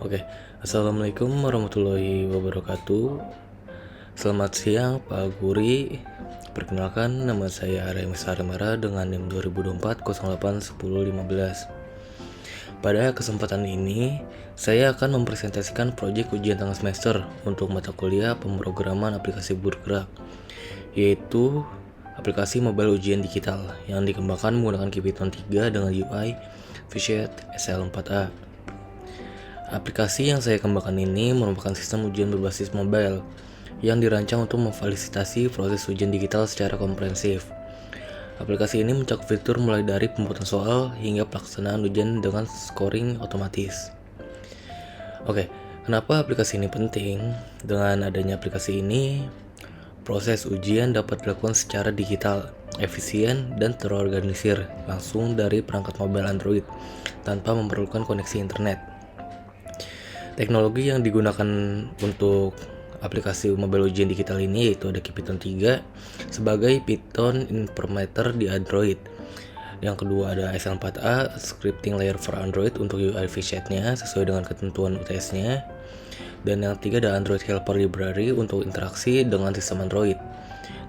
Oke, Assalamualaikum warahmatullahi wabarakatuh. Selamat siang Pak Guri. Perkenalkan, nama saya Arya Sarimara dengan NIM 2024 08 10 15. Pada kesempatan ini, saya akan mempresentasikan proyek ujian tengah semester untuk mata kuliah pemrograman aplikasi bergerak, yaitu aplikasi mobile ujian digital yang dikembangkan menggunakan Python 3 dengan UI Visual SL4A. Aplikasi yang saya kembangkan ini merupakan sistem ujian berbasis mobile yang dirancang untuk memfasilitasi proses ujian digital secara komprehensif. Aplikasi ini mencakup fitur mulai dari pembuatan soal hingga pelaksanaan ujian dengan scoring otomatis. Oke, kenapa aplikasi ini penting? Dengan adanya aplikasi ini, proses ujian dapat dilakukan secara digital, efisien, dan terorganisir langsung dari perangkat mobile Android tanpa memerlukan koneksi internet. Teknologi yang digunakan untuk aplikasi mobile ujian digital ini yaitu ada Python 3 sebagai Python interpreter di Android. Yang kedua ada SL4A, scripting layer for Android untuk UI Visual-nya sesuai dengan ketentuan UTS-nya. Dan yang ketiga ada Android Helper Library untuk interaksi dengan sistem Android.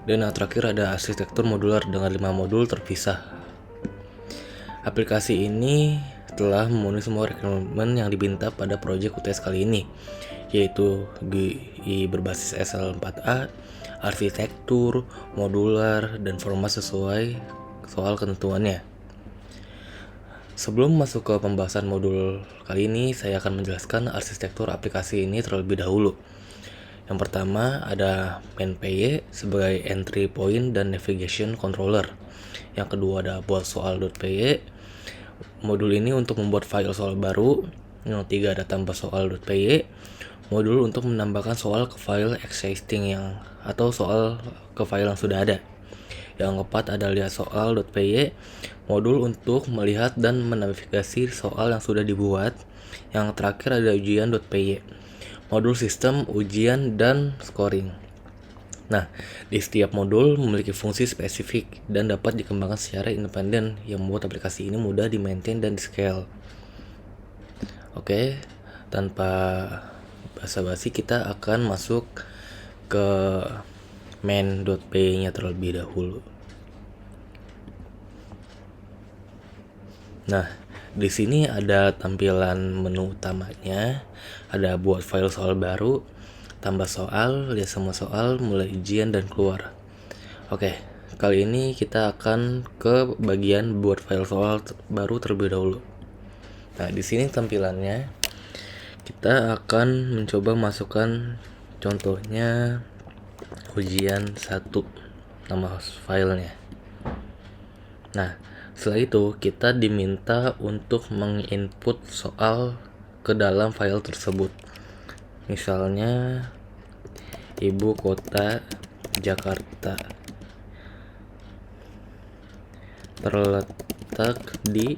Dan yang terakhir ada arsitektur modular dengan 5 modul terpisah. Aplikasi ini telah memenuhi semua requirement yang diminta pada proyek UTS kali ini, yaitu GUI berbasis SL4A, arsitektur, modular, dan format sesuai soal ketentuannya. Sebelum masuk ke pembahasan modul kali ini, saya akan menjelaskan arsitektur aplikasi ini terlebih dahulu. Yang pertama ada main.py sebagai entry point dan navigation controller. Yang kedua ada buat soal.py. Modul ini untuk membuat file soal baru. Yang ketiga ada tambah soal.py. Modul untuk menambahkan soal ke file existing atau soal ke file yang sudah ada. Yang keempat ada lihat soal.py. Modul untuk melihat dan menavigasi soal yang sudah dibuat. Yang terakhir ada ujian.py. Modul sistem, ujian, dan scoring. Nah, di setiap modul memiliki fungsi spesifik dan dapat dikembangkan secara independen yang membuat aplikasi ini mudah di-maintain dan di-scale. Oke, tanpa basa-basi kita akan masuk ke main.py-nya terlebih dahulu. Nah, di sini ada tampilan menu utamanya, ada buat file soal baru, tambah soal, lihat semua soal, mulai ujian dan keluar. Oke, kali ini kita akan ke bagian buat file soal baru terlebih dahulu. Nah, di sini tampilannya kita akan mencoba masukkan contohnya ujian 1 nama filenya. Nah, setelah itu kita diminta untuk menginput soal ke dalam file tersebut. Misalnya ibu kota Jakarta terletak di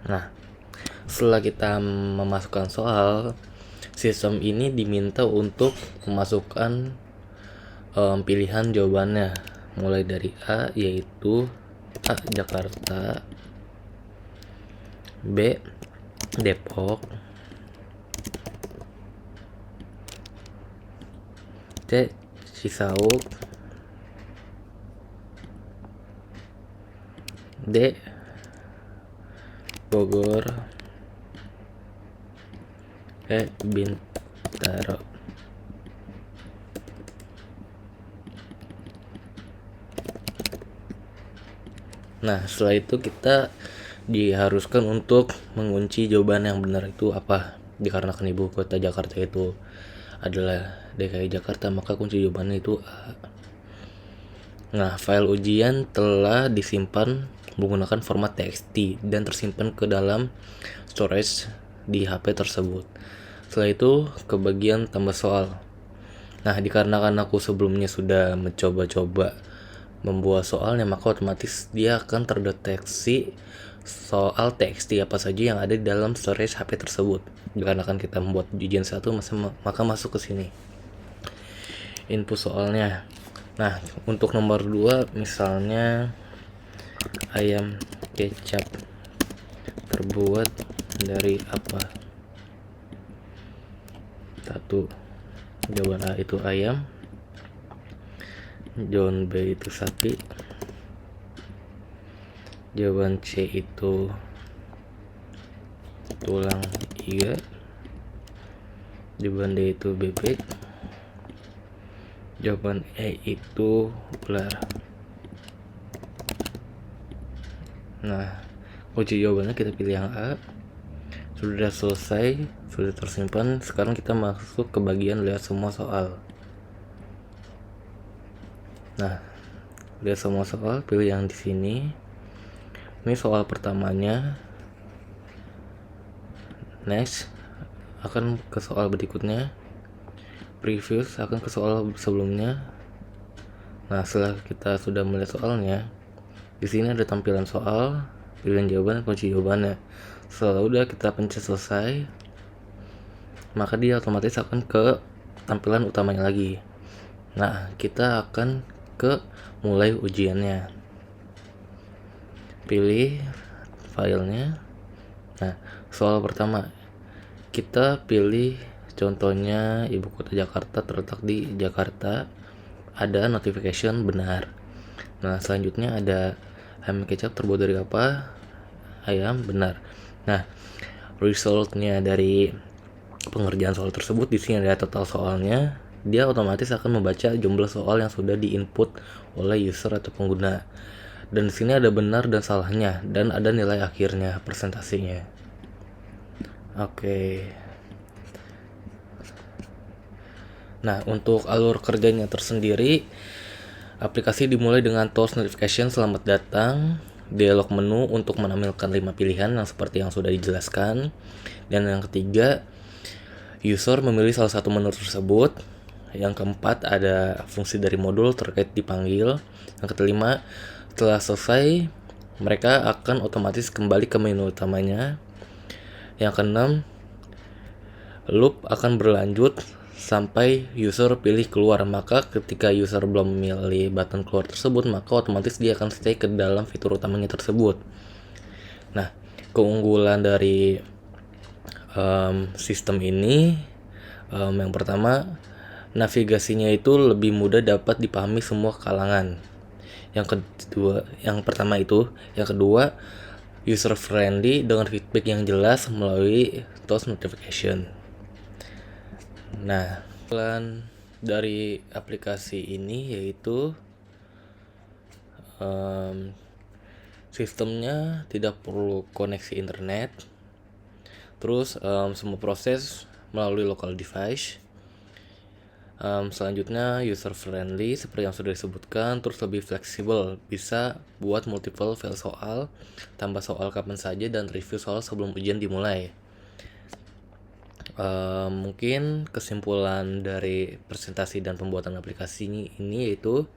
Nah, setelah kita memasukkan soal, sistem ini diminta untuk memasukkan pilihan jawabannya mulai dari A yaitu A Jakarta, B Depok, C Cisauk, D Bogor, E Bintaro. Nah, setelah itu kita diharuskan untuk mengunci jawaban yang benar itu apa. Dikarenakan ibu kota Jakarta itu adalah DKI Jakarta, maka kunci jawabannya itu A. Nah, file ujian telah disimpan menggunakan format TXT dan tersimpan ke dalam storage di HP tersebut. Setelah itu ke bagian tambah soal. Nah, dikarenakan aku sebelumnya sudah mencoba-coba membuat soalnya, maka otomatis dia akan terdeteksi soal TXT apa saja yang ada di dalam storage HP tersebut. Dikarenakan kita membuat ujian 1, maka masuk ke sini. Input soalnya. Nah, untuk nomor 2 misalnya ayam kecap terbuat dari apa? 1. Jawaban A itu ayam, jawaban B itu sapi, jawaban C itu tulang iga, jawaban D itu bebek, jawaban E itu ular. Nah, kunci jawabannya kita pilih yang A. Sudah selesai, sudah tersimpan. Sekarang kita masuk ke bagian lihat semua soal. Nah, lihat semua soal, pilih yang di sini. Ini soal pertamanya. Next, akan ke soal berikutnya. Previous akan ke soal sebelumnya. Nah, setelah kita sudah melihat soalnya, di sini ada tampilan soal, pilihan jawaban, kunci jawabannya. Setelah udah kita pencet selesai, maka dia otomatis akan ke tampilan utamanya lagi. Nah, kita akan ke mulai ujiannya. Pilih filenya. Nah, soal pertama kita pilih contohnya ibu kota Jakarta terletak di Jakarta. Ada notification benar. Nah, selanjutnya ada ayam kecap terbuat dari apa? Ayam, benar. Nah, resultnya dari pengerjaan soal tersebut di sini ada total soalnya. Dia otomatis akan membaca jumlah soal yang sudah diinput oleh user atau pengguna. Dan di sini ada benar dan salahnya dan ada nilai akhirnya, presentasinya. Oke. Nah, untuk alur kerjanya tersendiri, aplikasi dimulai dengan toast notification selamat datang, dialog menu untuk menampilkan 5 pilihan yang seperti yang sudah dijelaskan. Dan yang ketiga, user memilih salah satu menu tersebut. Yang keempat, ada fungsi dari modul terkait dipanggil. Yang kelima, setelah selesai, mereka akan otomatis kembali ke menu utamanya. Yang keenam, loop akan berlanjut sampai user pilih keluar. Maka ketika user belum memilih button keluar tersebut, maka otomatis dia akan stay ke dalam fitur utamanya tersebut. Nah, keunggulan dari sistem ini, yang pertama, navigasinya itu lebih mudah dapat dipahami semua kalangan. Yang kedua, yang pertama itu, yang kedua, user friendly dengan feedback yang jelas melalui toast notification. Nah, plan dari aplikasi ini yaitu sistemnya tidak perlu koneksi internet. Terus semua proses melalui local device. Selanjutnya user friendly seperti yang sudah disebutkan. Terus lebih fleksibel, bisa buat multiple file soal, tambah soal kapan saja, dan review soal sebelum ujian dimulai. Mungkin kesimpulan dari presentasi dan pembuatan aplikasi ini yaitu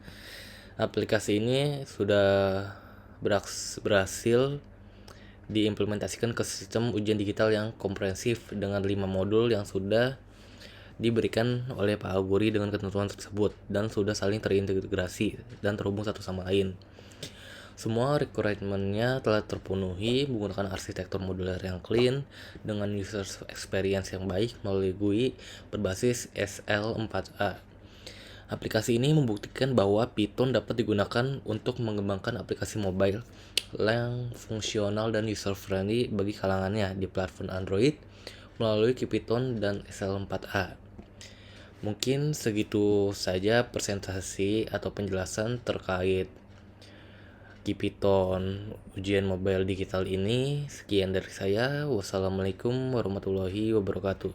aplikasi ini sudah berhasil diimplementasikan ke sistem ujian digital yang komprehensif dengan 5 modul yang sudah diberikan oleh Pak Aguri dengan ketentuan tersebut dan sudah saling terintegrasi dan terhubung satu sama lain. Semua requirement-nya telah terpenuhi menggunakan arsitektur modular yang clean dengan user experience yang baik melalui GUI berbasis SL4A. Aplikasi ini membuktikan bahwa Python dapat digunakan untuk mengembangkan aplikasi mobile yang fungsional dan user-friendly bagi kalangannya di platform Android melalui Python dan SL4A. Mungkin segitu saja presentasi atau penjelasan terkait Python ujian mobile digital ini. Sekian dari saya. Wassalamualaikum warahmatullahi wabarakatuh.